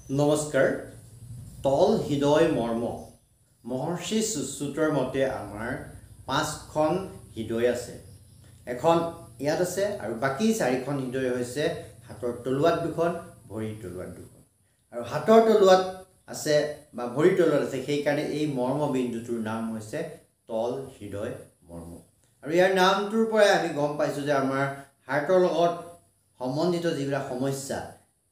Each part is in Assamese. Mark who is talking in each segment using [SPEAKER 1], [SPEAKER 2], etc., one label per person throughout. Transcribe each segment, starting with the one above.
[SPEAKER 1] নমস্কাৰ তল হৃদয় মৰ্ম মহৰ্ষি সুশ্ৰুতৰ মতে আমাৰ 5খন হৃদয় আছে এখন ইয়াত আছে আৰু বাকি 4খন হৃদয় হৈছে হাতৰ তলুৱাত দুখন ভৰিৰ তলুৱাত দুখন আৰু হাতৰ তলুৱাত আছে বা ভৰিৰ তলুৱাত আছে সেই কাৰণে এই মৰ্ম বিন্দুটোৰ নাম হৈছে তল হৃদয় মৰ্ম আৰু ইয়াৰ নামটোৰ পৰাই আমি গম পাইছো যে আমাৰ হাৰ্টৰ লগত সম্বন্ধিত যিবিলাক সমস্যা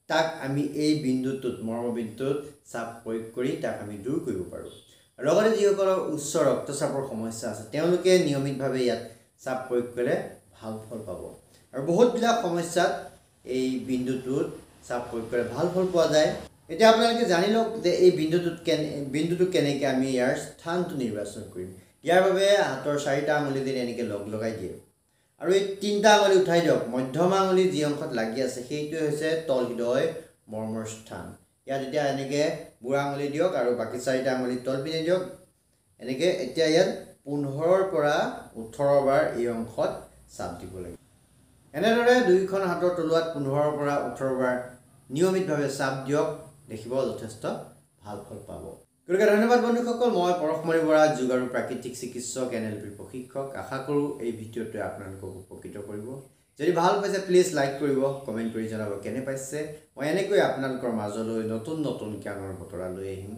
[SPEAKER 1] তাক আমি এই বিন্দুটোত মৰ্ম বিন্দুটোত চাপ প্ৰয়োগ কৰি তাক আমি দূৰ কৰিব পাৰোঁ আৰু লগতে যিসকলৰ উচ্চ ৰক্তচাপৰ সমস্যা আছে তেওঁলোকে নিয়মিতভাৱে ইয়াত চাপ প্ৰয়োগ কৰিলে ভাল ফল পাব আৰু বহুতবিলাক সমস্যাত এই বিন্দুটোত চাপ প্ৰয়োগ কৰিলে ভাল ফল পোৱা যায় এতিয়া আপোনালোকে জানি লওক যে এই বিন্দুটো কেনেকৈ আমি ইয়াৰ স্থানটো নিৰ্বাচন কৰিম ইয়াৰ বাবে হাতৰ 4টা আঙুলি যদি এনেকৈ লগাই দিয়ে আৰু এই 3টা আঙুলি উঠাই দিয়ক মধ্যমা আঙুলি যি অংশত লাগি আছে সেইটোৱে হৈছে তল হৃদয় মৰ্মৰ স্থান ইয়াত এতিয়া এনেকৈ বুঢ়া আঙুলি দিয়ক আৰু বাকি 4টা আঙুলি তল পিনে দিয়ক এনেকৈ এতিয়া ইয়াত 15ৰ পৰা 18 বাৰ এই অংশত চাপ দিব লাগে এনেদৰে দুইখন হাতৰ তলুৱাত 15ৰ পৰা 18 বাৰ নিয়মিতভাৱে চাপ দিয়ক দেখিব যথেষ্ট ভাল ফল পাব গতিকে ধন্যবাদ বন্ধুসকল মই পৰশমণি বৰা যোগ আৰু প্ৰাকৃতিক চিকিৎসক NLP প্ৰশিক্ষক আশা কৰোঁ এই ভিডিঅ'টোৱে আপোনালোকক উপকৃত কৰিব যদি ভাল পাইছে প্লিজ লাইক কৰিব কমেণ্ট কৰি জনাব কেনে পাইছে মই এনেকৈ আপোনালোকৰ মাজলৈ নতুন জ্ঞানৰ বতৰা লৈ আহিম